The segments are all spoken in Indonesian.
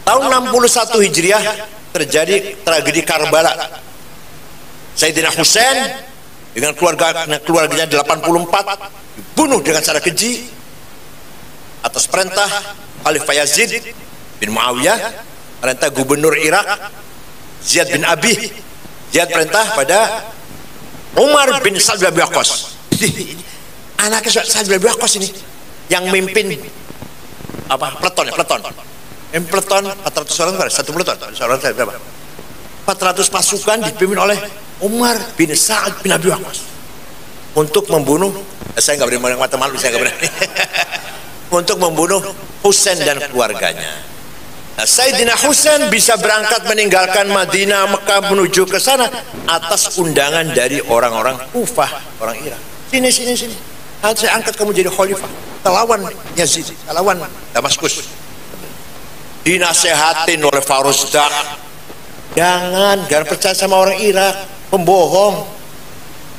Tahun 61 Hijriah terjadi tragedi Karbala. Sayyidina Husain dengan keluarganya 84 dibunuh dengan cara keji atas perintah Khalifah Yazid bin Muawiyah, perintah gubernur Irak Ziyad bin Abi. Ziyad perintah pada Umar bin Sa'd bin Abi Waqqas. Anaknya Sa'd bin Abi Waqqas ini yang mimpin peleton. Peleton 400 orang, satu peleton berapa? 400 pasukan dipimpin oleh Umar bin Sa'd bin Abi Waqqas untuk membunuh, saya nggak berani mata malu, saya nggak berani untuk membunuh Husain dan keluarganya. Nah, Sayyidina Husain bisa berangkat meninggalkan Madinah, Mekah menuju ke sana atas undangan dari orang-orang Kufah, orang Irak. Sini. Saya angkat kamu jadi khalifah. Lawan Yazid, lawan Damaskus. Dinasehatin oleh Faruzdak, jangan percaya sama orang Irak, pembohong.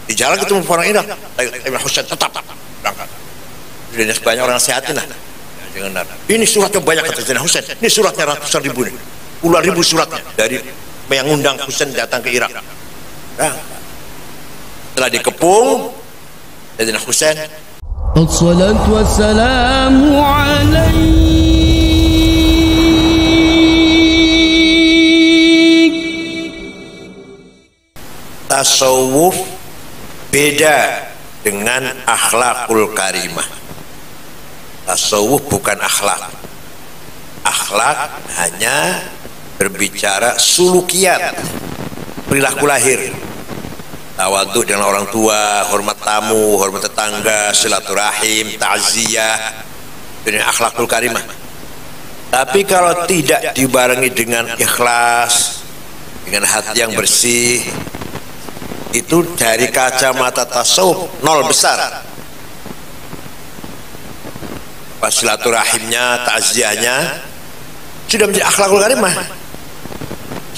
Di jalan ketemu orang Irak, Sayyidina Husain tetap berangkat. Sudah banyak orang nasihatin lah. Jangan. Ini suratnya banyak, kata Sayyidina Husain. Ini suratnya ratusan ribu nih, puluhan ribu suratnya dari yang ngundang Husain datang ke Irak. Nah, setelah dikepung, Sayyidina Husain, Assalatu wassalamu alaik. Tasawuf beda dengan akhlakul karimah. Tasawuf bukan akhlak. Akhlak hanya berbicara sulukiyat, perilaku lahir, tawadhu dengan orang tua, hormat tamu, hormat tetangga, silaturahim, ta'ziyah. Ini akhlakul karimah. Tapi kalau tidak dibarengi dengan ikhlas, dengan hati yang bersih, itu dari kacamata tasawuf nol besar. Pas silaturahimnya, ta'ziyahnya sudah menjadi akhlakul karimah,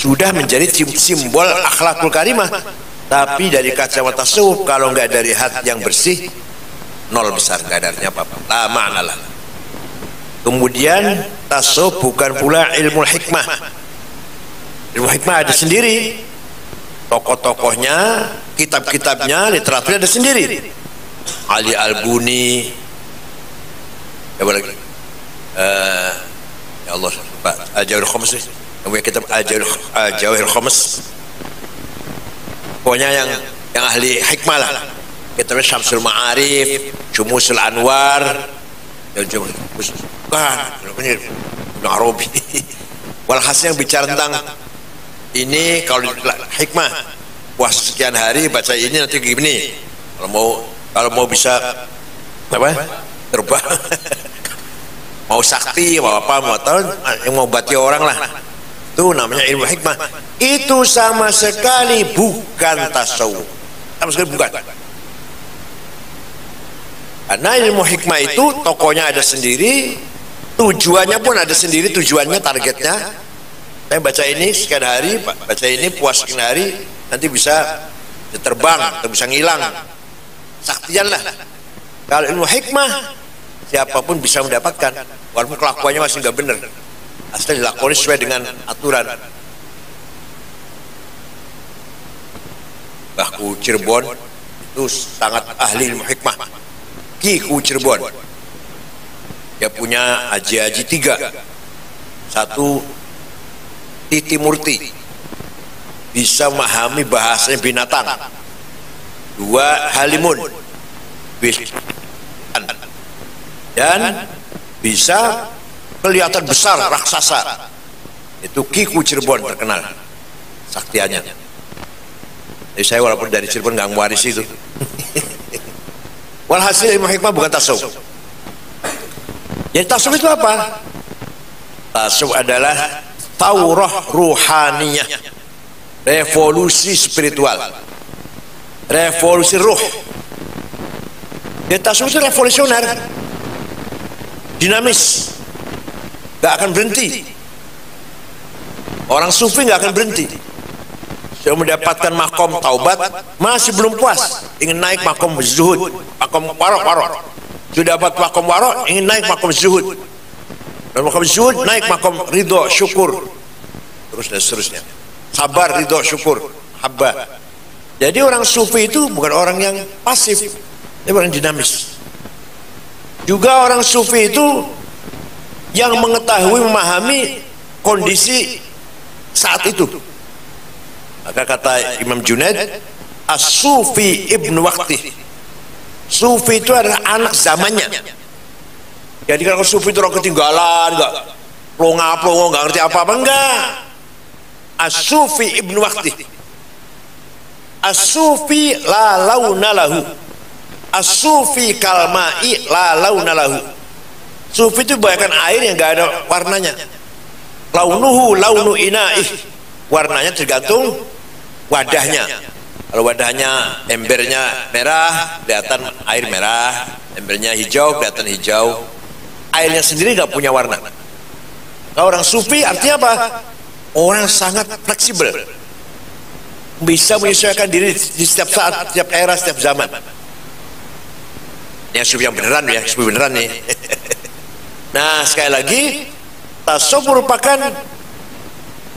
sudah menjadi simbol akhlakul karimah. Tapi dari kacamata tasawuf, kalau nggak dari hati yang bersih, nol besar, nggak ada artinya apa-apa, la ma'nalah. Kemudian tasawuf bukan pula ilmu hikmah. Ilmu hikmah ada sendiri, tokoh-tokohnya, kitab-kitabnya, literaturnya ada sendiri. Ali Al-Buni, apa lagi? Ya Allah, Pak Al-Jawahir Khamis, namanya kitab Al-Jawahir Khamis. Pokoknya yang ahli hikmah lah. Kitabnya Syamsul Ma'arif, Syumusul Anwar, dan Ibn Arabi. Walhasil yang bicara tentang ini, kalau hikmah puasa sekian hari baca ini, nanti gini. Kalau mau bisa terbang, mau sakti, mau apa, mau tahu, yang mau bati orang lah. Itu namanya ilmu hikmah. Itu sama sekali bukan tasawuf, sama sekali bukan. Karena ilmu hikmah itu tokohnya ada sendiri, tujuannya pun ada sendiri, tujuannya, targetnya. Saya baca ini sekian hari, baca ini puas sekian hari, nanti bisa terbang atau bisa ngilang, saktian lah. Kalau ilmu hikmah, siapapun bisa mendapatkan, walaupun kelakuannya masih nggak benar, asal dilakoni sesuai dengan aturan. Bahku Cirebon itu sangat ahli ilmu hikmah. Kiku Cirebon, dia punya haji 3, 1 Titi Murti, bisa memahami bahasanya binatang. 2 Halimun, dan bisa kelihatan besar raksasa. Itu Kiku Cirebon terkenal saktiannya. Jadi saya walaupun dari Cirebon nggak mewaris itu. Walhasil ilmu hikmah bukan tasawuf. Jadi tasawuf itu apa? Tasawuf adalah taurah ruhaniyah, revolusi spiritual, revolusi ruh. Jadi tasawuf itu revolusioner, dinamis, nggak akan berhenti. Orang sufi nggak akan berhenti. Sudah mendapatkan makom taubat, masih belum puas, ingin naik makom zuhud, makom warok. Sudah dapat makom warok, ingin naik makom zuhud. Dan makam zuhud naik makam ridho, syukur, terus dan seterusnya. Sabar, ridho, syukur, habba. Jadi orang sufi itu bukan orang yang pasif, dia orang dinamis. Juga orang sufi itu yang mengetahui, memahami kondisi saat itu. Maka kata Imam Junaid, as-sufi ibnu waqti. Sufi itu adalah anak zamannya. Jadi kalau sufi itu orang ketinggalan, enggak plonga-plongo, enggak ngerti apa-apa, enggak. As-sufi ibnu waqti. As-sufi la launa lahu. As-sufi kalma'i la launa lahu. Sufi itu bayangkan air yang enggak ada warnanya. Launuhu launu inaih. Warnanya tergantung wadahnya. Kalau wadahnya embernya merah, kelihatan air merah. Embernya hijau, kelihatan hijau. Airnya sendiri nggak punya warna. Nah, orang sufi artinya apa? Orang sangat fleksibel, bisa menyesuaikan diri di setiap saat, setiap era, setiap zaman. Ini sufi yang beneran ya, sufi beneran nih. Nah, sekali lagi, tasawuf merupakan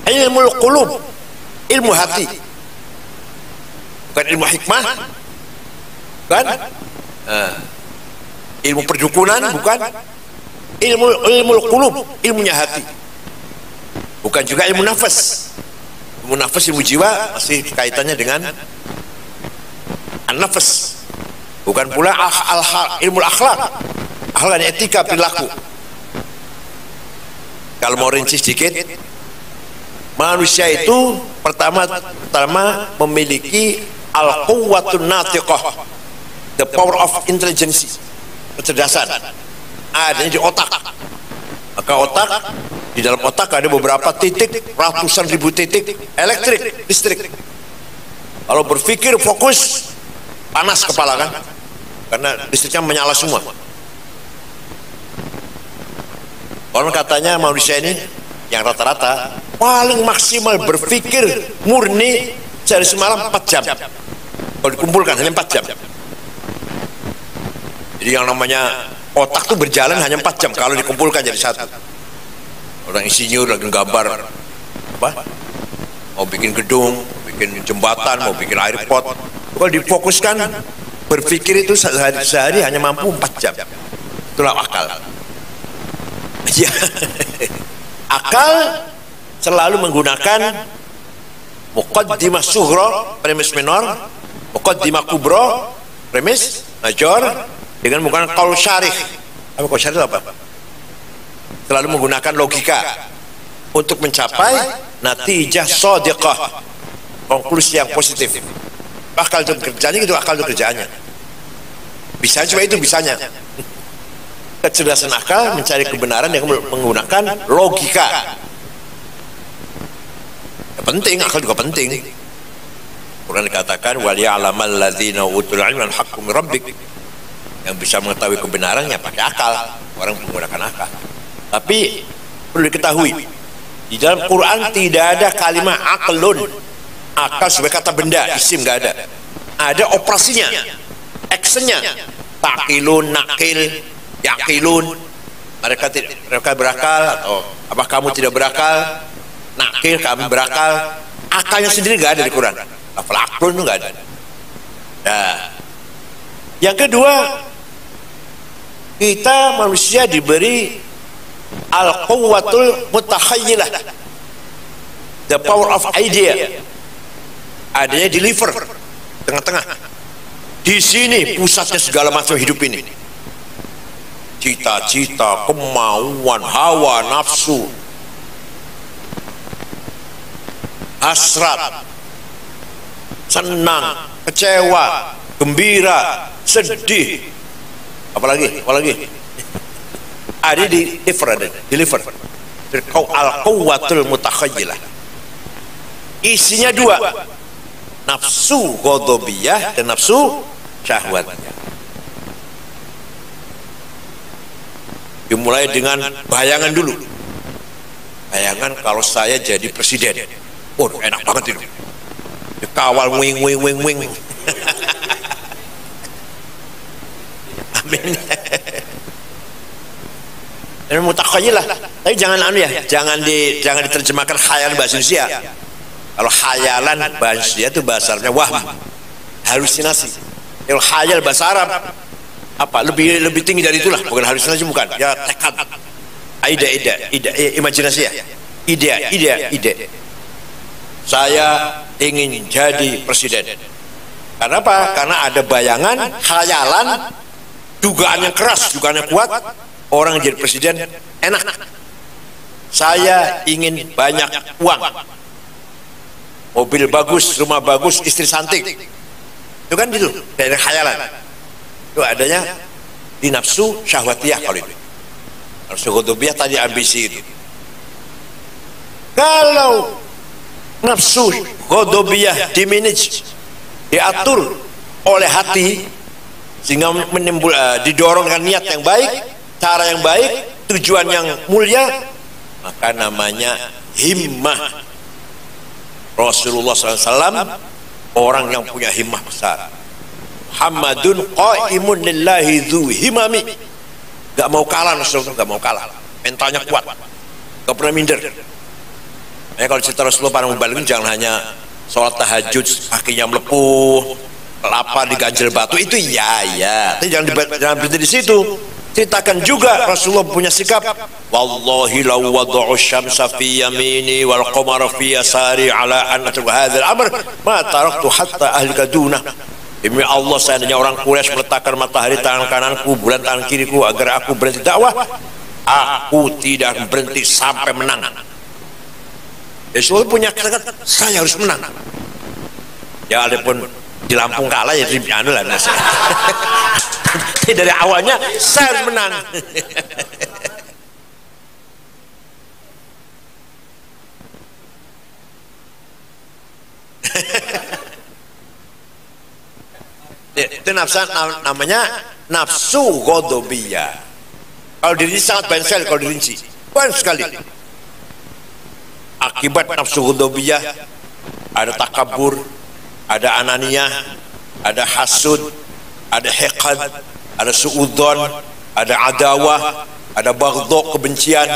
ilmu qulub, ilmu hati, bukan ilmu hikmah, bukan ilmu perdukunan, bukan ilmu qulub, ilmunya hati, bukan juga ilmu nafas. Ilmu nafas, ilmu jiwa masih kaitannya dengan an-nafas, bukan pula ilmu akhlak, akhlak dan etika perilaku. Kalau mau rinci sedikit, manusia itu pertama memiliki al-quwwatun natiqah, the power of intelligence, kecerdasan adanya di otak. Maka otak, di dalam otak ada beberapa titik, ratusan ribu titik elektrik, listrik. Kalau berpikir fokus, panas kepala kan, karena listriknya menyala semua. Orang katanya manusia ini yang rata-rata paling maksimal berpikir murni sehari semalam 4 jam. Kalau dikumpulkan hanya 4 jam. Jadi yang namanya otak tuh berjalan hanya 4 jam kalau dikumpulkan jadi satu. Orang insinyur lagi gambar apa? Mau bikin gedung, bikin jembatan, mau bikin airport. Kalau difokuskan berpikir itu sehari hanya mampu 4 jam. Itulah akal. Ya. Akal selalu menggunakan muqaddimah sughra, premis minor, muqaddimah kubra, premis major, dengan menggunakan qaul syarih. Apa qaul syarih apa? Selalu menggunakan logika untuk mencapai natijah shadiqah, konklusi yang positif. Akal itu kerjanya gitu, akal itu kerjaannya. Bisa cuma itu bisanya. Kecerdasan akal mencari kebenaran yang menggunakan logika. Ya, penting, akal juga penting. Quran dikatakan wal ya'lamal ladzina utul ilma al-haqqu min rabbik. Yang bisa mengetahui kebenarannya pakai akal, orang menggunakan akal. Tapi perlu diketahui, di dalam Quran tidak ada kalimat aqlun. Akal sebagai kata benda, isim nggak ada. Ada operasinya, actionnya. Taqilun, nakil, yakilun. Mereka berakal, atau apa kamu tidak berakal? Nakil, kami berakal. Akalnya sendiri nggak ada di Quran. Lafal aqlun itu nggak ada. Nah, yang kedua, kita manusia diberi al-quwwatul mutakhayyilah, the power of idea. Adanya di liver, tengah-tengah. Di sini pusatnya segala macam hidup ini. Cita-cita, kemauan, hawa, nafsu, hasrat, senang, kecewa, gembira, sedih, apalagi ada di liver, al-quwwatul mutakhayyilah. Isinya dua, nafsu ghadabiyah dan nafsu syahwatiyah. Dimulai dengan bayangan dulu. Bayangan kalau saya jadi presiden, oh enak banget itu, dikawal wing. Amin. Ini mutakhayilah. Tapi jangan jangan diterjemahkan khayal bahasa Indonesia. Kalau khayalan bahasa Indonesia itu bahasa Arabnya wahm, halusinasi. Kalau khayal bahasa Arab apa? Lebih tinggi dari itulah, bukan halusinasi, bukan. Ya tekad. Ide, imajinasi ya. Ide. Saya ingin jadi presiden. Karena apa? Karena ada bayangan, khayalan, dugaan yang keras, dugaan yang kuat. Orang jadi presiden enak. Saya ingin banyak uang, mobil bagus, rumah bagus, istri cantik. Itu kan gitu, dari khayalan. Itu adanya di nafsu syahwatiyah. Kalau itu nafsu ghadabiyah tadi ambisi itu. Kalau nafsu ghadabiyah dimanage, diatur oleh hati, sehingga didorong dengan niat yang baik, cara yang baik, tujuan yang mulia, maka namanya himmah. Rasulullah SAW orang yang punya himmah besar. Muhammadun qaimun lillahi dzu himami. Gak mau kalah Rasulullah, gak mau kalah. Mentalnya kuat, gak pernah minder. Kalau cerita Rasulullah para mubalighun jangan hanya sholat tahajud kakinya melepuh, kelapa diganjel batu, itu ya. Tapi jangan berhenti di situ. Ceritakan juga Rasulullah punya sikap, wallahi law wada'u syamsa fi yamini wal qamara fi yasari ala an atruku hadzal amr ma taraktu hatta ahlika dunah. Demi Allah, seandainya orang Quraisy meletakkan matahari tangan kananku, bulan tangan kiriku agar aku berhenti dakwah, aku tidak berhenti sampai menang. Rasulullah punya kata-kata, saya harus menang. Ya walaupun di Lampung kalah ya di anu lah. Dari awalnya saya harus menang. Itu namanya nafsu ghadabiyah. Kalau diri sangat banyak sekali, kalau dirinci banyak sekali. Akibat nafsu ghadabiyah ada takabur, ada ananiyah, ada hasud, ada hiqad, ada suudzon, ada adawah, ada baghdha, kebencian,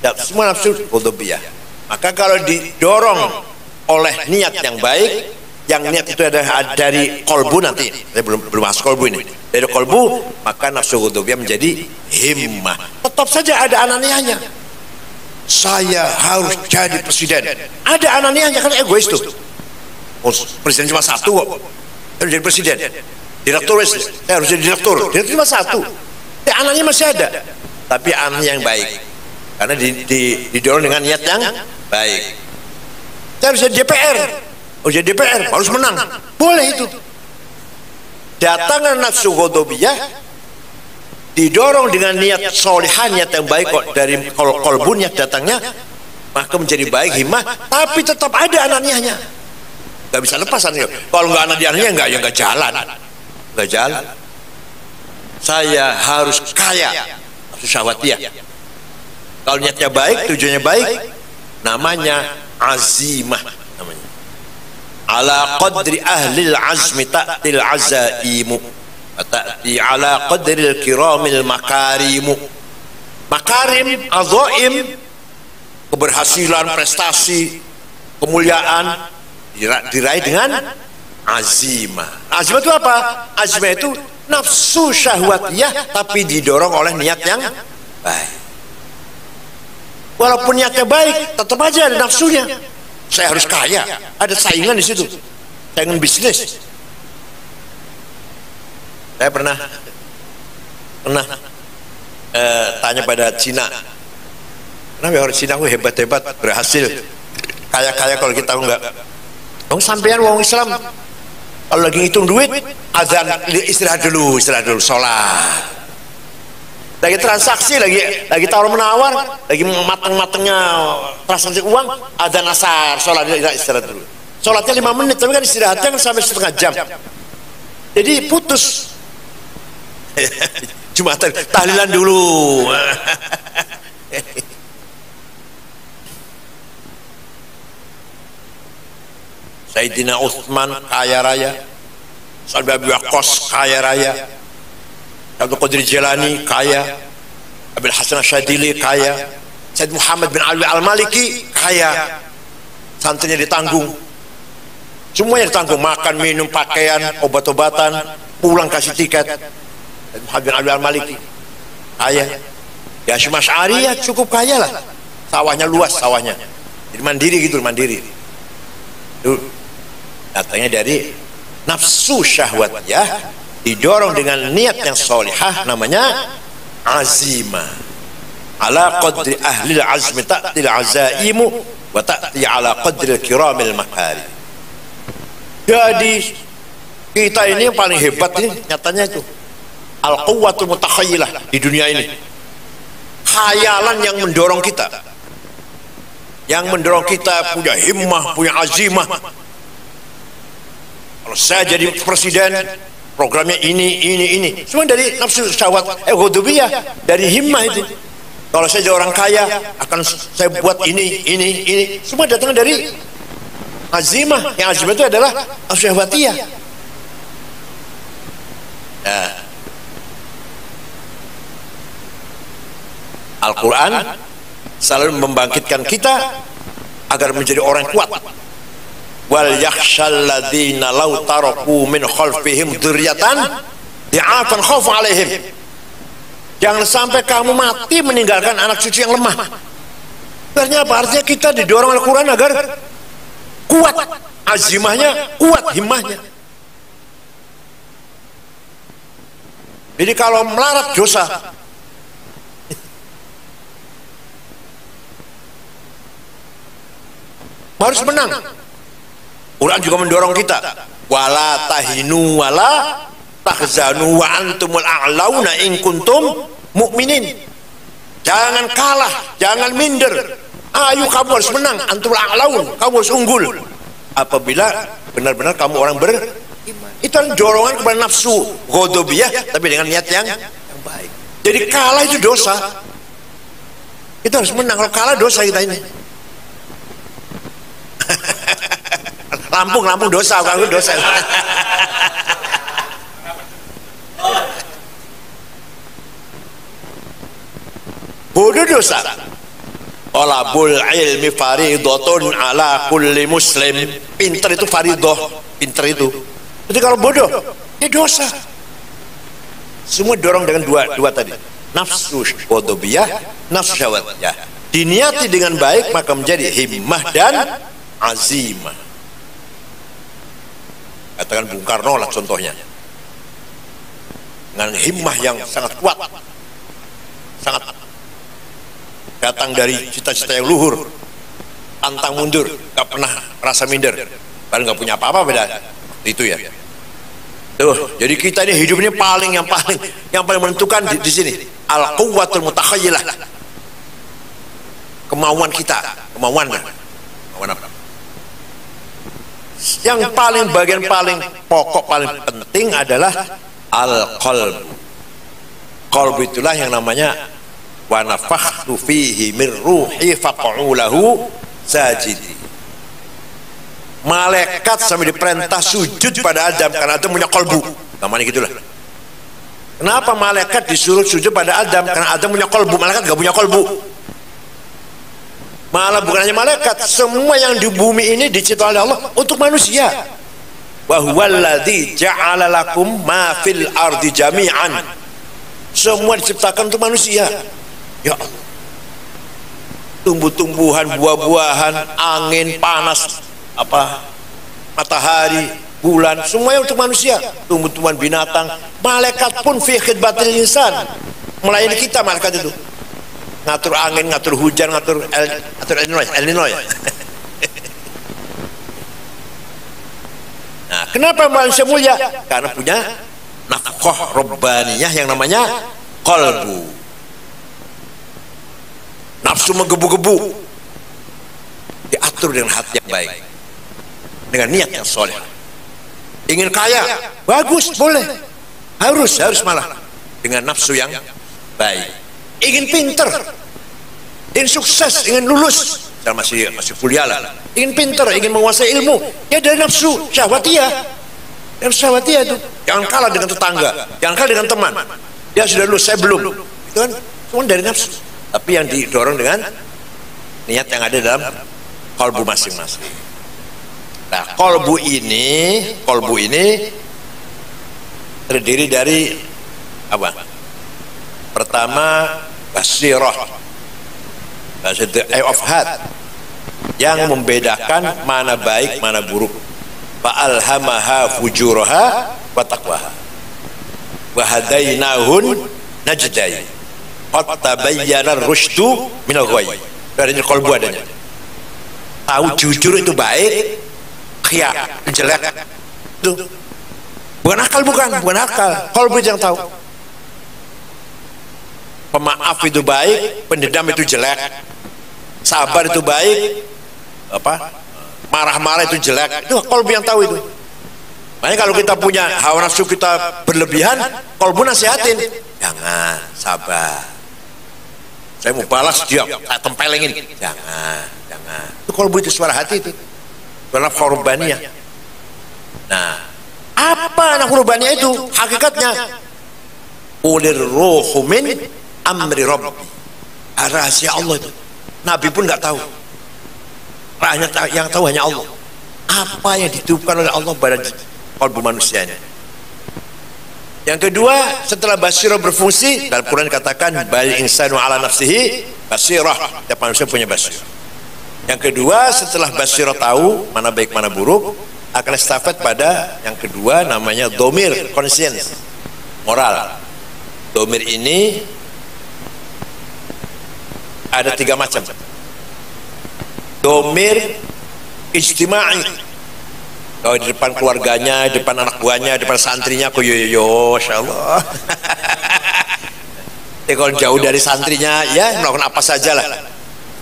dan semua nafsu ghadabiyah. Maka kalau didorong oleh niat yang baik, yang niat itu adalah dari kolbu, nanti saya belum masuk kolbu ini, dari kolbu, maka nafsu ghadabiyah menjadi himmah. Tetap saja ada ananiyahnya, saya harus jadi presiden, ada ananiyahnya, kan egois tuh. Oh, presiden cuma satu kok, harus jadi presiden. Direktur, saya harus jadi direktur cuma satu. Anaknya masih ada, tapi anaknya yang baik, karena didorong dengan niat yang baik. Saya harus jadi DPR, jadi DPR harus menang, boleh itu. Datangnya nafsu ghadabiyah didorong dengan niat solihan, niat yang baik kok, dari kolbun niat datangnya, maka menjadi baik himmah, tapi tetap ada anaknya. Gak bisa lepas anaknya. Kalau nggak anaknya nggak jalan. Nggak jalan. Saya harus kaya, syahwatiyah. Kalau niatnya baik, tujuannya baik, namanya azimah, namanya. Ala qadri ahlil azmi ta'til azaimu, ta'ti ala qadril kiramil makarimu. Makarim, azaim, keberhasilan, prestasi, kemuliaan diraih dengan azimah. Azimah itu apa? Azimah itu nafsu syahwatiyah, tapi didorong oleh niat yang baik. Walaupun niatnya baik, tetap aja ada nafsunya. Saya harus kaya, ada saingan di situ, saingan bisnis. Saya pernah tanya pada Cina, kenapa orang Cina hebat-hebat, berhasil, kaya-kaya, kalau kita enggak. Sampean wong Islam kalau lagi ngitung duit, azan, istirahat dulu, sholat. Lagi transaksi, lagi tawar menawar, lagi mateng-matengnya transaksi uang, azan asar, sholat, istirahat dulu. Sholatnya 5 menit, tapi kan istirahatnya kan sampai setengah jam. Jadi putus. Jumatan, tahlilan dulu. Sayyidina Utsman kaya raya, Sa'd bin Abi Waqqas kaya raya, Abdul Qadir Jilani kaya, Abil Hasan Asyadili kaya, Said Muhammad bin Ali Al-Maliki kaya, santrinya ditanggung, semuanya ditanggung, makan, minum, pakaian, obat-obatan, pulang kasih tiket. Said Muhammad bin Ali Al-Maliki kaya. Ya Hasyim Asy'ari ya cukup kaya lah, sawahnya luas, sawahnya jadi mandiri gitu, mandiri itu datangnya dari nafsu syahwatiyah, didorong dengan niat yang solihah, namanya azimah. Ala qadri ahli azmi ta'til azaimu wa ta'ti ala qadri kiramil makari. Jadi kita ini yang paling hebat ini nyatanya itu al-quwwatul mutakhayyilah di dunia ini, khayalan yang mendorong kita, punya himmah, punya azimah. Kalau saya jadi presiden, programnya ini semua dari nafsu syahwat ghadabiyah, dari himmah itu. Kalau saya jadi orang kaya, akan saya buat ini semua datang dari azimah. Yang azimah itu adalah nafsu syahwatiyah. Nah, Al-Quran selalu membangkitkan kita agar menjadi orang yang kuat. Wal yakhshal ladzina law taraku min khalfihim dzurriatan di'afan khaufu alaihim. Jangan sampai kamu mati meninggalkan anak cucu yang lemah. Artinya apa? Artinya kita didorong Al-Quran agar kuat azimahnya, kuat himmahnya. Jadi kalau melarat dosa, harus menang. Quran juga mendorong kita, wala tahinu wala tahzanu wa antumul a'launa in kuntum mu'minin. Jangan kalah, jangan minder. Ayo kamu harus menang, antumul a'laun, kamu harus unggul apabila benar-benar kamu orang beriman. Itu dorongan kepada nafsu ghadabiyah, tapi dengan niat yang baik. Jadi kalah itu dosa. Kita harus menang. Kalau kalah dosa kita ini. Lampung dosa, kalau dosa. Bodoh dosa. Talabul ilmi faridatun ala kulli muslim. Pinter itu faridah, pinter itu. Jadi kalau bodoh, dosa. Semua dorong dengan dua tadi. Nafsu ghadabiyah, nafsu syahwatiyah. Diniati dengan baik maka menjadi himmah dan azimah. Katakan Bung Karno lah contohnya, dengan himmah yang sangat kuat, sangat datang dari cita-cita yang luhur, pantang mundur, gak pernah rasa minder, padahal gak punya apa-apa beda itu ya. Tuh, jadi kita ini hidupnya yang paling menentukan di sini al-quwwatul mutakhayyilah, kemauan kita, kemauan apa? Yang bagian paling pokok, paling penting adalah al-qalbu. Qalbu itulah yang namanya wa nafakhtu fihi min ruhi faq'u lahu sajidi. Malaikat sampai diperintah sujud pada Adam karena Adam punya qalbu. Namanya gitulah. Kenapa malaikat disuruh sujud pada Adam? Karena Adam punya qalbu, malaikat gak punya qalbu. Malah bukan hanya malaikat, semua yang di bumi ini diciptakan oleh Allah untuk manusia. Wa huwallazi ja'ala lakum ma fil ardi jami'an. Semua diciptakan untuk manusia. Ya Allah. Tumbuh-tumbuhan, buah-buahan, angin, panas, matahari, bulan, semuanya untuk manusia. Tumbuh-tumbuhan, binatang, malaikat pun fi khidmatil insan. Melayani kita malaikat itu. Ngatur angin, ngatur hujan, ngatur El Nino ya. Nah, kenapa manusia mulia? Karena punya nafkah robbaniyah yang namanya qalbu. Nafsu menggebu-gebu diatur dengan hati yang baik, dengan niat yang soleh. Ingin kaya, bagus, boleh, harus malah dengan nafsu yang baik. Ingin pinter, ingin sukses, ingin lulus, masih kuliah lah, ingin pinter, ingin menguasai ilmu, ya dari nafsu syahwatiyah. Nafsu syahwatiyah itu jangan kalah dengan tetangga, jangan kalah dengan teman. Dia sudah lulus, saya belum, itu kan Semua dari nafsu, tapi yang didorong dengan niat yang ada dalam kolbu masing-masing. Nah, kolbu ini terdiri dari apa? Pertama, basirah, the eye of heart, yang membedakan mana baik mana buruk. Fa'alhamaha fujuraha wa taqwaha wa hadainahun najdain qad tabayyana ar-rusydu minal ghayy. Adanya kolbu adanya. Tahu jujur itu baik, khiyar itu jelek. Itu bukan akal, bukan akal. Kolbu yang tahu. Pemaaf itu baik, pendendam itu jelek. Sabar itu baik, marah-marah itu jelek. Itu kolbu yang tahu itu. Makanya kalau kita punya hawa nafsu kita berlebihan, kolbu nasihatin, jangan, sabar. Saya mau balas dia, saya tempelengin. Jangan. Itu kolbu, itu suara hati itu. Suara korbannya. Nah, apa anak korbannya itu? Hakikatnya, ulir ruhu min amri rabbi. Rahasia Allah itu. Nabi pun nggak tahu. Yang tahu hanya Allah. Apa yang ditiupkan oleh Allah pada kolbu manusia ini. Yang kedua, setelah basirah berfungsi, dalam Quran dikatakan bal insanu ala nafsihi basirah. Setiap manusia punya basirah. Yang kedua, setelah basirah tahu mana baik mana buruk, akan estafet pada yang kedua, namanya domir, conscience, moral. Domir ini ada 3 macam. Domir ijtima'i, kalau di depan keluarganya, di depan anak buahnya, di depan santrinya, masya Allah. Kalau jauh dari santrinya, ya melakukan apa saja lah.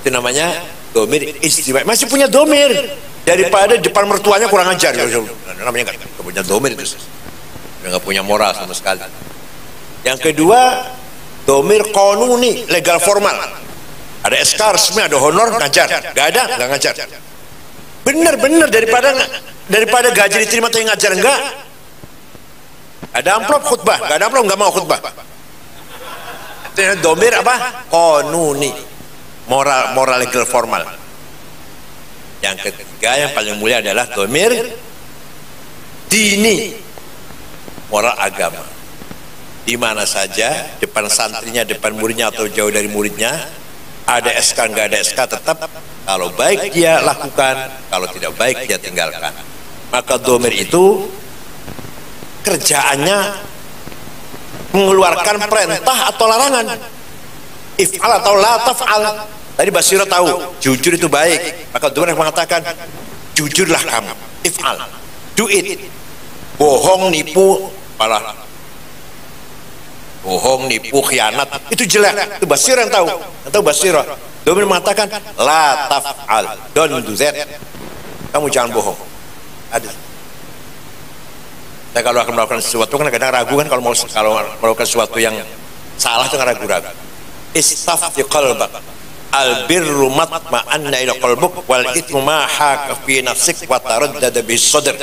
Itu namanya domir istimewa. Masih punya domir daripada depan mertuanya kurang ajar. Namanya nggak punya domir itu, nggak punya moral sama sekali. Yang kedua, domir qanuni, legal formal. Ada SK resmi, ada honor, ngajar. Nggak ada, nggak ngajar. Bener daripada gaji diterima tapi ngajar enggak. Ada amplop khutbah, enggak ada amplop enggak mau khutbah. Itu domir apa? Qanuni, moral legal formal. Yang ketiga yang paling mulia adalah domir dini, moral agama. Di mana saja, depan santrinya, depan muridnya atau jauh dari muridnya, ada SK enggak ada SK, tetap kalau baik dia lakukan, kalau tidak baik dia tinggalkan. Maka domir itu kerjaannya mengeluarkan perintah atau larangan, if'al atau la taf'al. Tadi basirah tahu jujur itu baik, maka domir mengatakan jujurlah kamu, if'al, do it. Bohong, nipu, khianat itu jelek. Itu basirah yang tahu, basirah. Domir mengatakan la taf'al, don't do that. Kamu jangan bohong. Ada. Saya kalau akan melakukan sesuatu kan kadang ragu kan, kalau melakukan sesuatu yang salah itu kan ragu-ragu. Istafti qalbak, albirru matma'anna ila qalbuk wal ithmu ma haka fi nafsik wa taraddada bis sadr.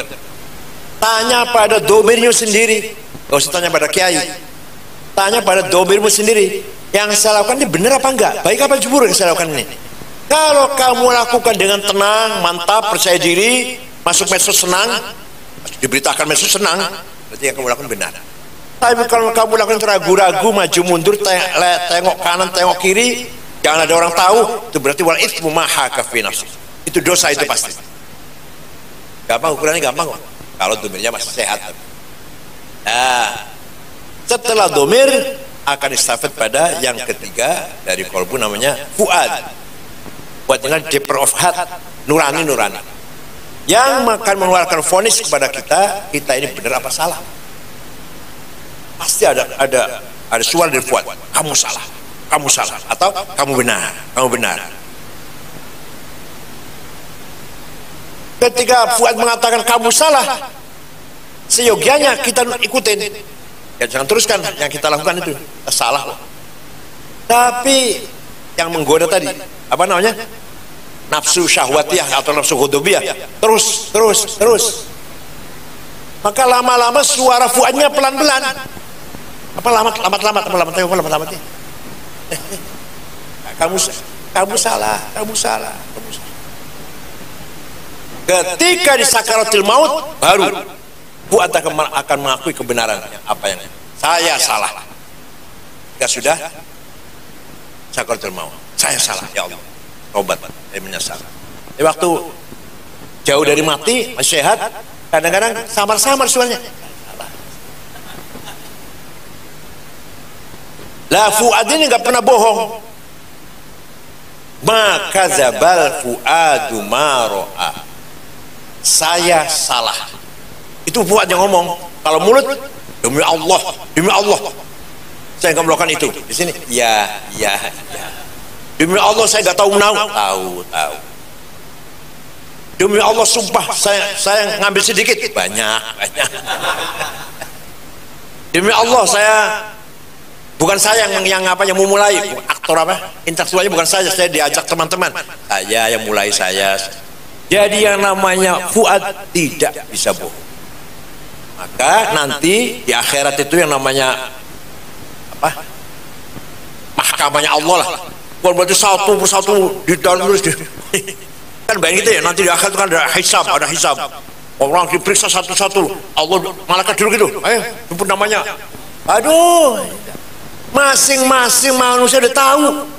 Tanya pada domirnya sendiri, enggak usah tanya pada kiai. Tanya pada domirmu sendiri, yang saya lakukan ini benar apa enggak, baik apa buruk yang saya lakukan ini. Kalau kamu lakukan dengan tenang, mantap, percaya diri, masuk medsos senang, diberitakan medsos senang, berarti yang kamu lakukan benar. Tapi kalau kamu lakukan ragu-ragu, maju mundur, tengok kanan, tengok kiri, jangan ada orang tahu, itu berarti wal itsmu ma haka fi nafsi. Itu dosa, itu pasti. Gampang, ukurannya gampang kok. Kalau domirnya masih sehat. Nah, setelah domir akan istafet pada yang ketiga dari kolbu, namanya fuad. Fuad dengan deeper of heart, nurani, yang akan mengeluarkan vonis kepada kita ini benar apa salah. Pasti ada suara dari fuad, kamu salah, atau kamu benar. Ketika fuad mengatakan kamu salah, seyogianya kita ikutin. Ya, jangan teruskan yang kita lakukan itu salah loh. Tapi yang menggoda tadi, apa namanya, nafsu syahwatiyah atau nafsu ghadabiyah, terus. Maka lama-lama suara fuadnya pelan-pelan. Apa lambat. kamu salah. Ketika di sakaratul maut baru Fuad akan mengakui kebenaran apa yang saya salah. Ketika sudah sakaratul maut, saya salah ya Allah, tobat, saya menyesal. Waktu jauh dari mati masih sehat, kadang-kadang samar-samar suaranya. Lah Fuad ini nggak pernah bohong. Maka zabal fuadu maro'a, saya salah. Itu Fuad yang ngomong. Kalau mulut, demi Allah, saya nggak melakukan itu. Di sini, ya. Demi Allah saya nggak tahu menau. Tahu. Demi Allah sumpah saya ngambil sedikit, banyak. Demi Allah bukan saya yang memulai, aktor intelektualnya bukan saya diajak teman-teman. Saya yang mulai saya. Jadi yang namanya Fuad tidak bisa bohong. Maka nanti di akhirat itu yang namanya mahkamahnya Allah lah. Bukan berarti satu persatu di dalam terus kan bayang gitu ya, nanti di akhirat itu kan ada hisab. Orang diperiksa satu-satu. Allah malaikat dulu gitu. Ayo, jemput namanya. Aduh. Masing-masing manusia udah tahu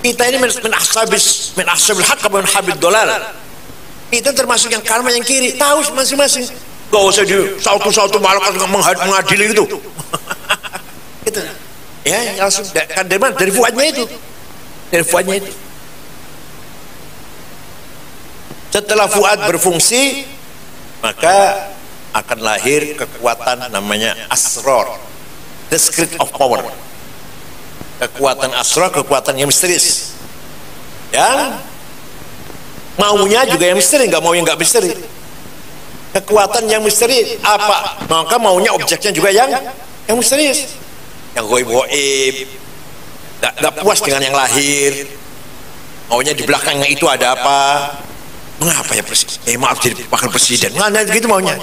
kita ini min ashabil haqq wa min habid dolal. Kita termasuk yang kanan yang kiri, tahu masing-masing. Gak usah di satu-satu malaikat mengadili gitu. Gitu. Ya langsung kan dari mana? Dari Fuadnya itu. Setelah Fuad berfungsi, maka akan lahir kekuatan namanya asrar. The secret of power. Kekuatan asrar, kekuatan yang misterius. Yang maunya juga yang misteri, nggak mau yang nggak misteri. Kekuatan yang misteri apa? Maka maunya objeknya juga yang misterius. Yang goib, nggak puas dengan yang lahir. Maunya di belakangnya itu ada apa? Mengapa ya presiden? Maaf jadi wakil presiden. Mana gitu maunya?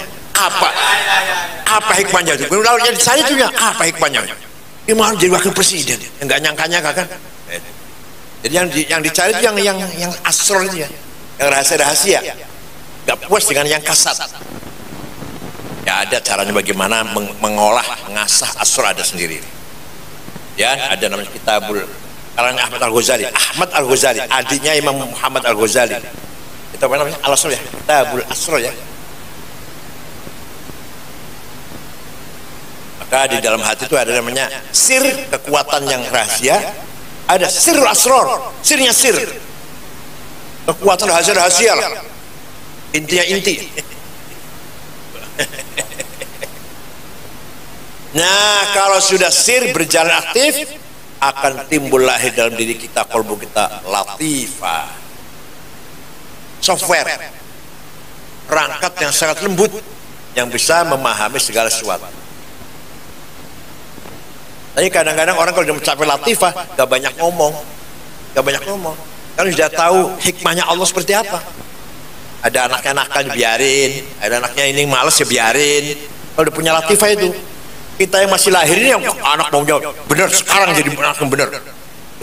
Apa hikmahnya itu? Kalau yang dicari itu apa hikmahnya? Dia mau jadi wakil presiden, enggak nyangkanya kan? Jadi yang dicari itu yang asrar itu ya, yang rahasia, enggak puas dengan yang kasat. Ya ada caranya bagaimana mengolah, mengasah asrar ada sendiri. Ya ada namanya Kitabul karangan Ahmad Al-Ghazali, adiknya Imam Muhammad Al-Ghazali. Itu apa namanya? Al-Asrar ya, Kitabul Asrar ya. Maka di dalam hati itu ada namanya sir, kekuatan yang rahasia. Ada sirul asrar, sirnya sir. Kekuatan rahasia lah. Intinya inti. Nah, kalau sudah sir berjalan aktif, akan timbul lahir dalam diri kita, kalbu kita, latifah. Software. Perangkat yang sangat lembut yang bisa memahami segala sesuatu. Tapi kadang-kadang orang kalau sudah mencapai latifah gak banyak ngomong, kan sudah tahu hikmahnya Allah seperti apa. Ada anaknya nakal dibiarin, ada anaknya ini malas ya biarin. Kalau udah punya latifah itu, kita yang masih lahir ini yang anak maunya benar sekarang jadi anak yang benar.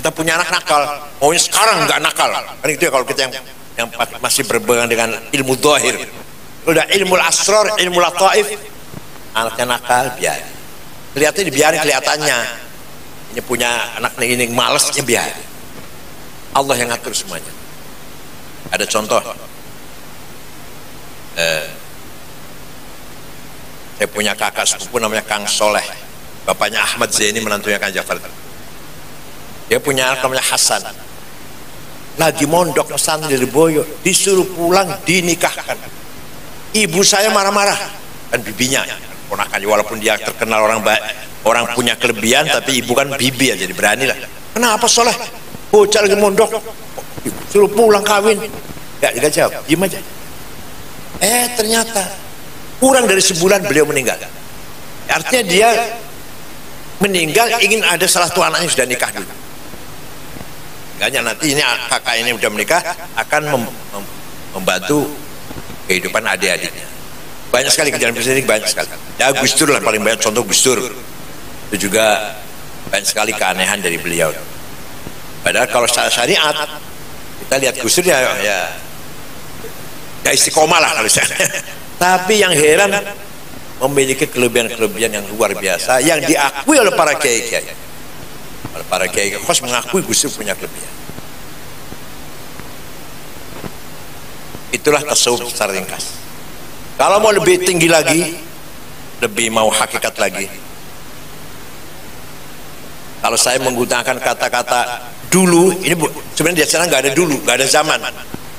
Kita punya anak nakal, maunya sekarang nggak nakal. Kan itu ya kalau kita yang masih berpegang dengan ilmu zahir. Udah ilmu asrar, ilmu lataif, anaknya nakal biarin. Kelihatannya dibiarin kelihatannya. Ini punya anak ini malasnya biarin. Allah yang ngatur semuanya. Ada contoh. Saya punya kakak sepupu namanya Kang Soleh. Bapaknya Ahmad Zaini, menantunya Kang Jafar. Dia punya anak namanya Hasan. Lagi mondok pesantren dari Boyo, disuruh pulang dinikahkan. Ibu saya marah-marah. Dan bibinya ponakannya, walaupun dia terkenal orang baik, orang punya kelebihan, tapi ibu kan bibi ya, jadi berani lah. Kenapa Soleh? Bocah lagi mondok, suruh pulang kawin. Gak jawab, diam aja. Ternyata kurang dari sebulan beliau meninggal. Artinya dia meninggal ingin ada salah satu anaknya sudah nikah dulu. Makanya nanti ini kakak ini sudah menikah akan membantu kehidupan adik-adiknya. Banyak sekali kejadian presiden, banyak sekali. Ya Gus Dur lah paling banyak contoh Gus Dur. Itu juga Banyak sekali keanehan dari beliau. Padahal kalau secara syariat kita lihat Gus Dur ya istiqomah lah harusnya. Tapi yang heran memiliki kelebihan-kelebihan yang luar biasa yang diakui oleh para kiai-kiai. Para kiai khos mengakui Gus Dur punya kelebihan. Itulah tasawuf secara ringkas. Kalau mau lebih tinggi lagi, lebih mau hakikat lagi, kalau saya menggunakan kata-kata dulu, ini sebenarnya di sana nggak ada dulu, nggak ada zaman.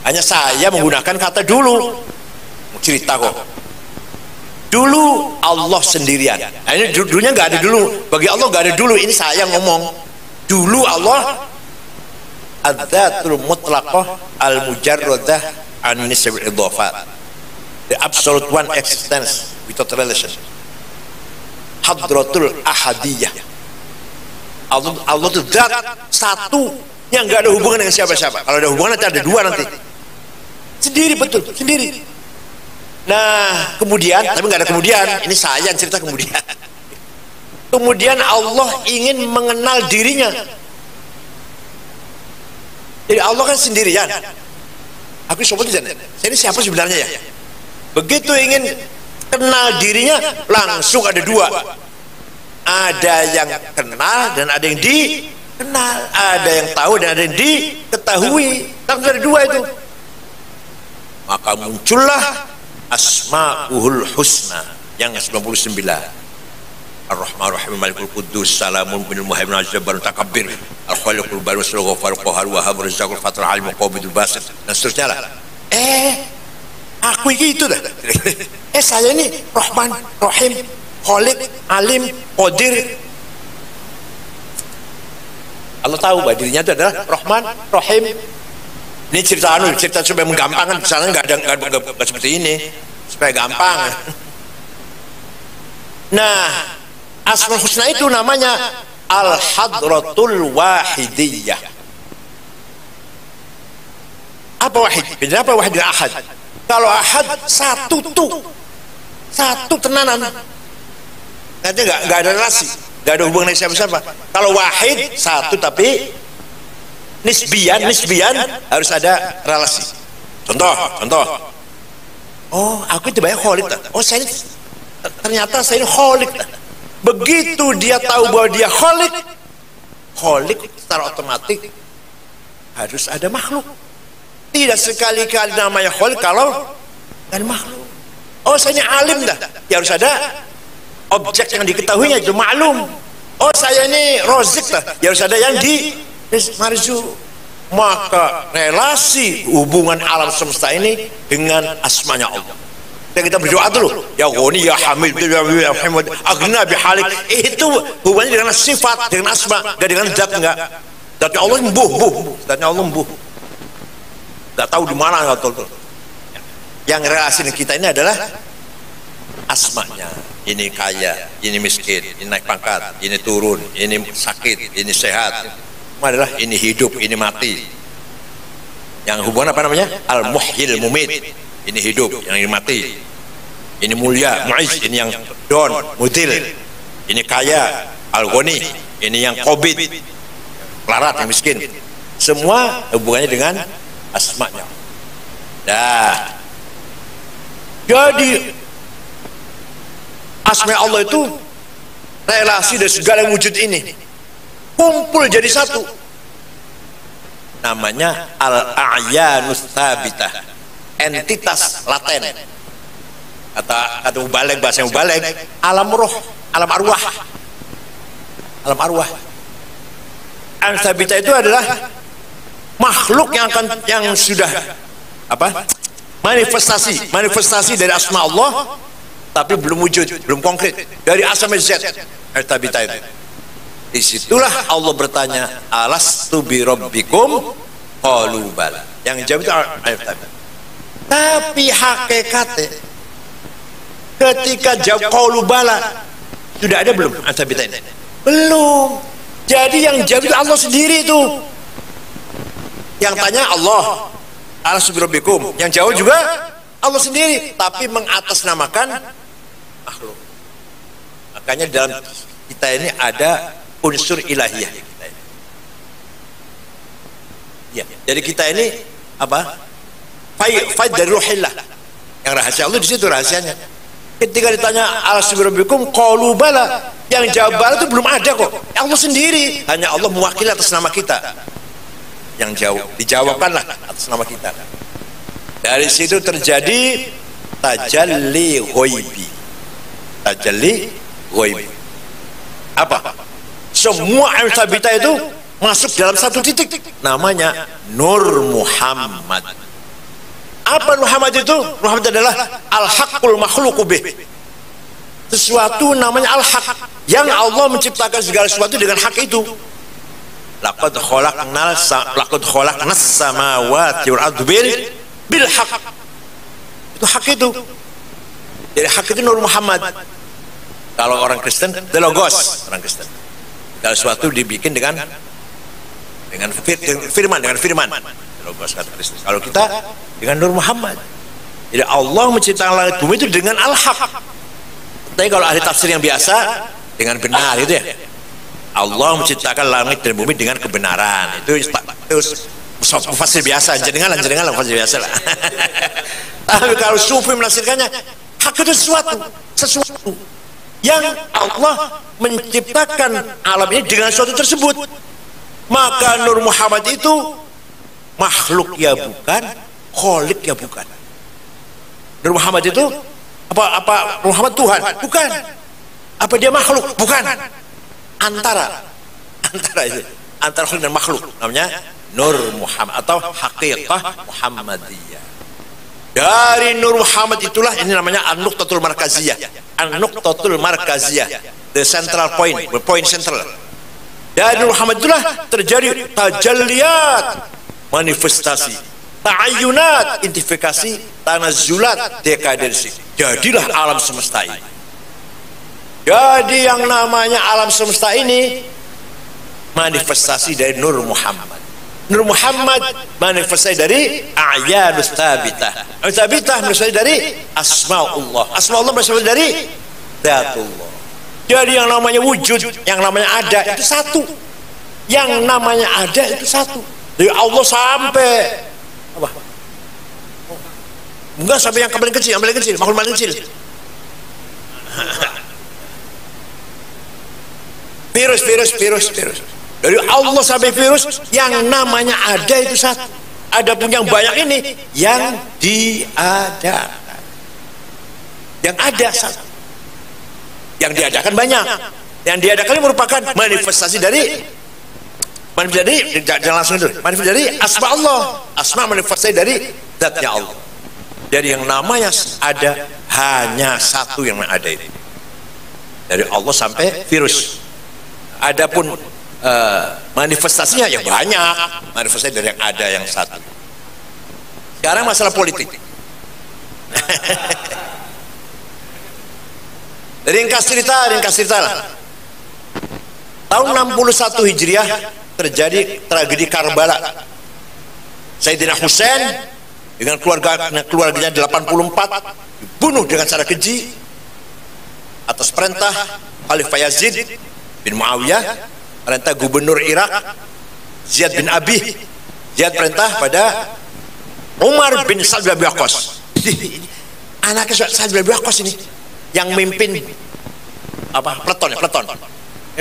Hanya saya menggunakan kata dulu. Cerita kok. Dulu Allah sendirian. Nah, ini dulunya nggak ada dulu. Bagi Allah nggak ada dulu. Ini saya ngomong. Dulu Allah adzatul mutlaqah al-mujarradah an nisbil idhafat. The absolute one existence without relation. Hadratul ahadiyah. Allah itu zat satu yang nggak ada hubungan dengan siapa-siapa. Kalau ada hubungan nanti ada dua nanti. Sendiri, betul, sendiri. Nah, kemudian, tapi nggak ada kemudian. Ini saya yang cerita kemudian. Kemudian Allah ingin mengenal dirinya. Jadi Allah kan sendirian. Aku sobat di sana. Saya ini siapa sebenarnya ya? Begitu ingin kenal dirinya, langsung ada dua. Ada yang kenal dan ada yang dikenal. Ada yang tahu dan ada yang diketahui. Langsung ada dua itu. Maka muncullah Asma'uhul Husna yang 99. Ar-Rahman Ar-Rahim Malikul Quddus Salamun Minul Muhaimin Al-Jabbar Takabbir Al-Khaliqul Baru Wassalamu Ghafar Qahar Wahab Rizaqul Fatul Alim Qabidul Basit dan seterusnya lah. Aku gitu dah. Saya ini Rahman Rahim Khaliq Alim Qadir. Allah tahu bahwa dirinya itu adalah Rahman Rahim. Ini cerita supaya menggampangkan, misalnya nggak seperti ini supaya gampang. Nah, Asmaul Husna itu namanya Al-Hadratul Wahidiyah. Apa wahid? Beda apa wahid dengan ahad? Kalau ahad satu tenanan. Nanti nggak ada relasi, nggak ada hubungan dengan siapa-siapa. Kalau wahid satu tapi nisbian harus ada relasi. Contoh. Oh, aku itu banyak Khaliq. Oh, ternyata saya ini Khaliq. Begitu dia tahu bahwa dia Khaliq secara otomatis harus ada makhluk. Tidak sekali-kali namanya Khaliq kalau ada makhluk. Oh, saya ini alim dah. Ya harus ada objek yang diketahuinya itu maklum. Oh, saya ini Razik dah. Ya harus ada yang marzu. Maka relasi hubungan alam semesta ini dengan asmanya Allah. Dan kita berdoa dulu, ya Ghani, ya Hamid, ya Muhammad, Aghna bihalik. Itu hubungannya dengan sifat, dengan asma, gak dengan zat, enggak. Zatnya Allah zatnya Allah gak tahu di mana. Yang relasi dengan kita ini adalah asmanya. Ini kaya, ini miskin, ini naik pangkat, ini turun, ini sakit, ini sehat. Adalah ini hidup, ini mati. Yang hubungan apa namanya? Al-Muhyil Mumit. Ini hidup, yang ini mati. Ini mulia, Mu'izz. Ini yang don, Mudil. Ini kaya, Al-Ghani. Ini yang Qabid, pelarat, yang miskin. Semua hubungannya dengan asma'nya. Nah, jadi asma Allah itu relasi dari segala wujud ini kumpul jadi satu, namanya al-a'yanus tsabitah, entitas laten. Kata mubalig, bahasa mubalig, alam roh, alam arwah. Yang tsabitah itu adalah makhluk yang sudah manifestasi dari asma Allah tapi belum wujud, belum konkret, dari A sampai Z. Tsabitah itu. Disitulah Allah bertanya, alastu bi rabbikum qalu bala. Yang jawab itu ayat tadi. Tapi hakikatnya ketika jawab qalu bala sudah ada belum ansabita ini? Belum. Jadi yang jawab itu Allah sendiri itu. Yang tanya Allah, alastu bi rabbikum. Yang jawab juga Allah sendiri, tapi mengatasnamakan makhluk. Makanya dalam kita ini ada unsur ilahiyah kita ini. Ya, jadi kita ini apa? Faid dari ruhillah. Yang rahasia Allah di situ rahasianya. Ketika ditanya al-subirabbikum qalu bala, yang jawab bala itu belum ada kok. Allah sendiri, hanya Allah mewakili atas nama kita. Yang jawab, dijawabkanlah atas nama kita. Dari situ terjadi tajalli ghaibi. Tajalli ghaibi. Apa? Semua al-sabita itu masuk dalam satu titik, namanya Nur Muhammad. Apa Muhammad itu? Muhammad adalah al-haqqul makhluqu bih. Sesuatu namanya al-haq, yang Allah menciptakan segala sesuatu dengan hak itu. Laqad khalaqnas samawati wal ardi bil haq. Itu hak itu. Jadi hak itu Nur Muhammad. Kalau orang Kristen, the logos, orang Kristen. Segala sesuatu dibikin dengan firman. Logos kata Kristus. Kalau kita dengan Nur Muhammad. Jadi Allah menciptakan langit bumi itu dengan al-haq. Tapi kalau ahli tafsir yang biasa dengan benar itu ya. Allah menciptakan langit dan bumi dengan kebenaran. Itu fasir biasa. Jenengan lah fasir biasa lah. Tapi kalau sufi menafsirkannya, hak itu sesuatu yang Allah menciptakan alam ini dengan sesuatu tersebut. Maka Nur Muhammad itu makhluk ya bukan, kholik ya bukan. Nur Muhammad itu apa Muhammad Tuhan? Bukan. Apa dia makhluk? Bukan. Antara itu, antara kholik dan makhluk, namanya Nur Muhammad atau haqiqah Muhammadiyah. Dari Nur Muhammad itulah ini namanya an-nuqtatul markaziyah. An-nuqtatul markaziyah, the central point, the point central. Dari Nur Muhammad itulah terjadi tajalliyat, manifestasi, ta'ayyunat, identifikasi, tanazzulat, dekadensi. Jadilah alam semesta ini. Jadi yang namanya alam semesta ini manifestasi dari Nur Muhammad. Nur Muhammad manifestasi dari a'yanus tabitah. Tabitah manifestasi dari asma'ullah. Asma'ullah manifestasi dari dzatullah. Jadi yang namanya wujud, yang namanya ada itu satu. Yang namanya ada itu satu. Dari Allah sampai apa? Enggak sampai yang paling kecil, makhluk paling kecil. Virus. Dari Allah sampai virus, yang namanya ada itu satu. Adapun yang banyak ini yang diadakan. Yang ada satu. Yang diadakan banyak. Yang diadakan ini merupakan manifestasi dari jangan langsung dulu. Manifestasi dari asma Allah. Asma manifestasi dari zatnya Allah. Jadi yang namanya ada hanya satu yang ada ini. Dari Allah sampai virus. Adapun manifestasinya ya banyak. Manifestasi dari yang ada yang satu. Sekarang masalah politik. Ringkas cerita lah. Tahun 61 Hijriah terjadi tragedi Karbala. Sayyidina Husain dengan keluarganya 84 dibunuh dengan cara keji atas perintah Khalifah Yazid bin Muawiyah, perintah gubernur Irak Ziyad bin Abi. Ziyad perintah pada Umar bin Sa'd bin Abi Waqqas. Anaknya Sa'd bin Abi Waqqas ini yang mimpin peleton.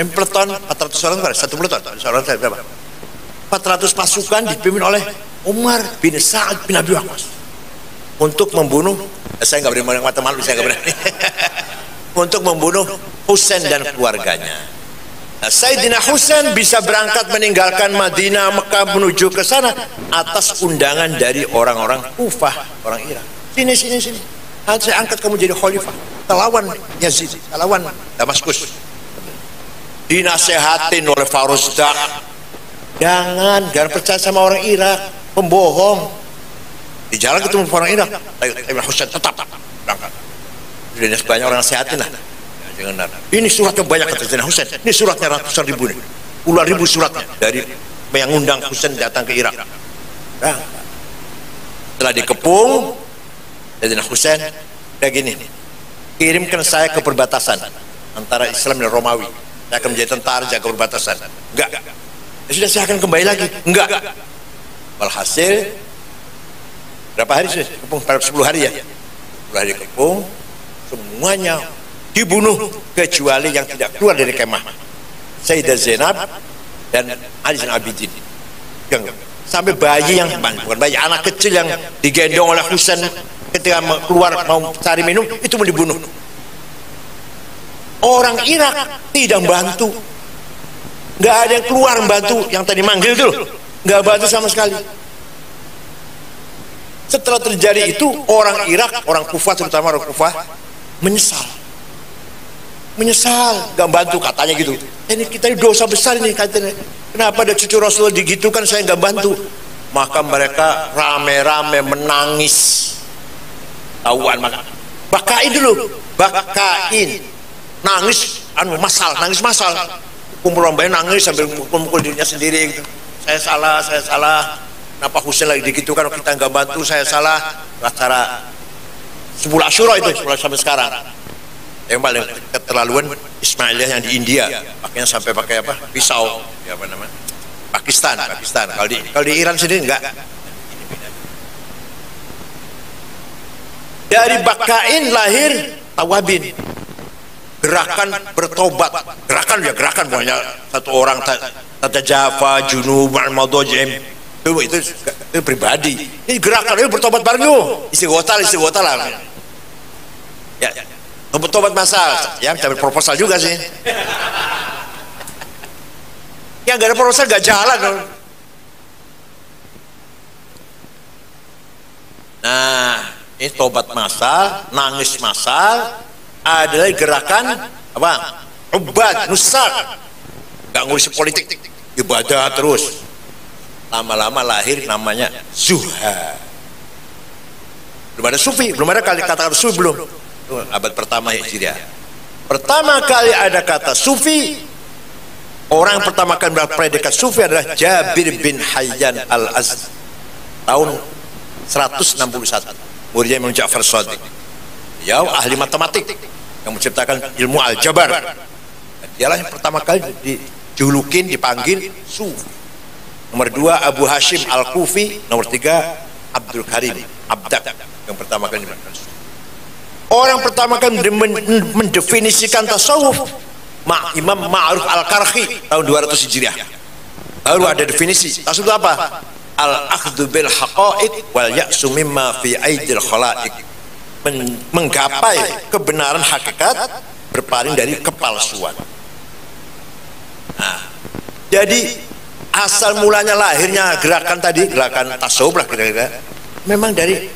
Peleton 400 orang, satu peleton seorang berapa? 400 pasukan dipimpin oleh Umar bin Sa'd bin Abi Waqqas untuk membunuh, saya nggak berani mata malu, saya nggak berani untuk membunuh Husain dan keluarganya. Sayyidina Husain bisa berangkat meninggalkan Madinah, Mekah menuju ke sana atas undangan dari orang-orang Kufah, orang Irak. Sini. Saya angkat kamu jadi khalifah. Lawan Yazid, lawan Damaskus. Dinasehatin oleh Faruzdak. Jangan percaya sama orang Irak, pembohong. Di jalan ketemu orang Irak, Sayyidina Husain tetap berangkat. Jadi banyak orang nasehatin lah. Ini suratnya banyak kata Sayyidina Husain. Ini suratnya ratusan ribu nih. Puluhan ribu suratnya dari yang undang Husain datang ke Irak. Setelah dikepung, Sayyidina Husain kayak gini, kirimkan saya ke perbatasan antara Islam dan Romawi. saya akan menjadi tentara jaga perbatasan. Enggak. Ya sudah, saya akan kembali lagi. Enggak. Walhasil berapa hari sih? Kepung 10 hari ya. 10 hari kepung, semuanya dibunuh kecuali yang tidak keluar dari kemah. Sayyidah Zainab dan Ali Zainal Abidin. Yang sampai bayi yang bukan bayi, anak kecil yang digendong oleh Husain ketika keluar mau cari minum itu mau dibunuh. Orang Irak tidak bantu. Nggak ada yang keluar membantu, yang tadi manggil tuh nggak bantu sama sekali. Setelah terjadi itu, orang Irak, orang Kufah, terutama orang Kufah menyesal, nggak bantu katanya gitu. Ini kita ini dosa besar ini katanya. Kenapa ada cucu Rasulullah digitukan saya nggak bantu? Maka mereka rame-rame menangis. Tahuan maka bakain dulu, bakain nangis, nangis masal. Kumpul orang banyak nangis sambil mukul dirinya sendiri gitu. Saya salah. Kenapa Husain lagi digitukan, kita nggak bantu, saya salah. Acara sebulan Asyura itu sampai sekarang. Yang paling keterlaluan Ismailiyah yang di India, makanya sampai pakai apa? Pisau, ya apa namanya? Pakistan. Kalau di Iran sendiri enggak. Dari Bakain lahir Tawabin. Gerakan bertobat, gerakan banyak satu orang Tata Java, Junub, Al-Madojim itu pribadi. Ini gerakan itu bertobat bareng yuk, istighotah lah. Ya, bertobat masal, ya sambil proposal juga sih. Yang gak ada proposal gak jalan. Nah, ini tobat masal, nangis masal. Adalah gerakan apa? Ubad, nusak, nggak ngurusi politik, ibadah terus. Lama-lama lahir namanya Zuhad. Belum ada sufi, belum ada kali kata sufi belum. Abad pertama Hijriah. Pertama kali ada kata sufi. Orang yang pertama kali berpredikat sufi adalah Jabir bin Hayyan al-Azdi tahun 161. Muridnya Imam Ja'far Shadiq. Dia ahli matematik yang menciptakan ilmu aljabar. Dialah yang pertama kali dijulukin, dipanggil Sufi. Nomor 2 Abu Hashim Al-Kufi, nomor 3 Abdul Karim Abdak yang pertama kali dipanggil Sufi. Orang pertama kali mendefinisikan tasawuf Imam Ma'ruf Al-Karhi tahun 200 Hijriah. Baru ada definisi tasawuf itu apa? Al-akhdhu bil haqa'iq wal ya'su mimma fi aidil khalaiq. Menggapai kebenaran hakikat, berpaling dari kepalsuan. Nah, jadi asal mulanya lahirnya gerakan tadi, gerakan tasawuf lah kira-kira, memang dari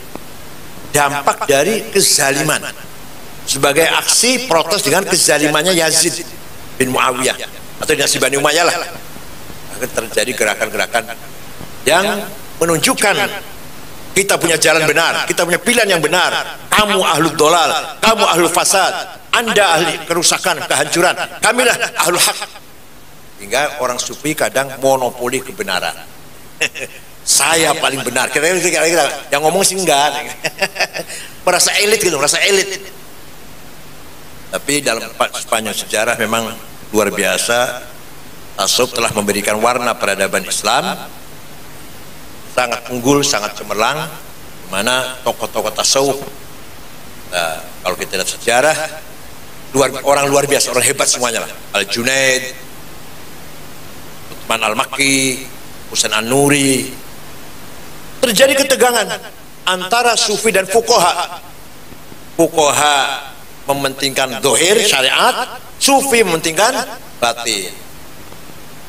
dampak dari kezaliman sebagai aksi protes dengan kezalimannya Yazid bin Muawiyah atau dinasti Bani Umayyah lah. Akan terjadi gerakan-gerakan yang menunjukkan kita punya jalan benar, kita punya pilihan yang benar. Kamu ahlul dolal, kamu ahlul fasad, Anda ahli kerusakan, kehancuran, kamilah ahlul hak. Hingga orang sufi kadang monopoli kebenaran. Saya paling benar. Kira-kira yang ngomong sih enggak. Merasa elit gitu, merasa elit. Tapi dalam sepanjang sejarah memang luar biasa. Tasawuf telah memberikan warna peradaban Islam. Sangat unggul, sangat cemerlang, di mana tokoh-tokoh tasawuf, kalau kita lihat sejarah, orang luar biasa, orang hebat semuanya lah. Al-Junaid, Uthman Al-Makki, Husain An-Nuri. Terjadi ketegangan antara sufi dan fuqaha. Fuqaha mementingkan dohir syariat, sufi mementingkan batin.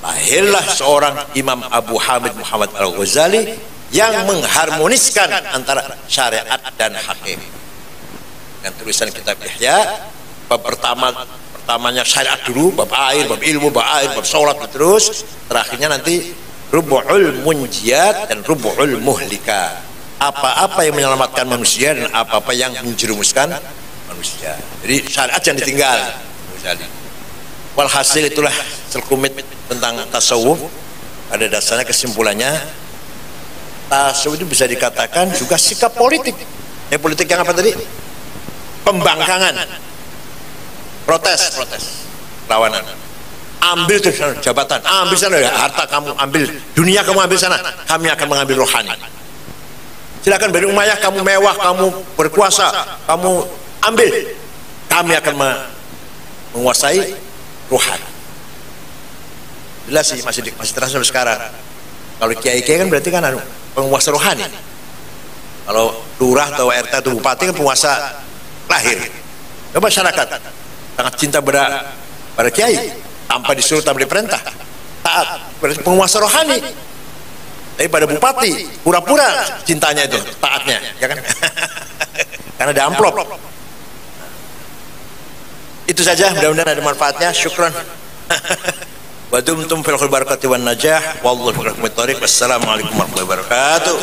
Lahirlah seorang Imam Abu Hamid Muhammad Al-Ghazali yang mengharmoniskan antara syariat dan hakim. Dan tulisan kitab Ihya, bab pertamanya syariat dulu, bab air, bab ilmu, bab sholat, terus terakhirnya nanti Rubu'ul Munjiyat dan Rubu'ul Muhlika. Apa-apa yang menyelamatkan manusia dan apa-apa yang menjerumuskan manusia. Jadi syariat yang ditinggal. Walhasil itulah sekelumit tentang tasawuf. Pada dasarnya kesimpulannya, tasawuf itu bisa dikatakan juga sikap politik. Politik yang apa tadi? Pembangkangan, protes, lawanan. ambil tuh jabatan, ambil sana ya, harta kamu ambil, dunia kamu ambil sana, kami akan mengambil rohani. Silakan Bani Umayyah, kamu mewah, kamu berkuasa, kamu ambil, kami akan menguasai rohani. Jelas sih, masih terasa sampai sekarang. Kalau kiai-kiai kan berarti kan penguasa rohani. Kalau lurah atau RT atau bupati kan penguasa lahir. Masyarakat sangat cinta pada kiai, tanpa disuruh, tanpa diperintah, taat. Berarti penguasa rohani. Tapi pada bupati pura-pura cintanya itu, taatnya, ya kan? Karena ada amplop. Itu saja, mudah-mudahan ada manfaatnya. Syukran. Wa dumtum fil barakati wan najah wallahu a'lam. Wassalamualaikum warahmatullahi wabarakatuh.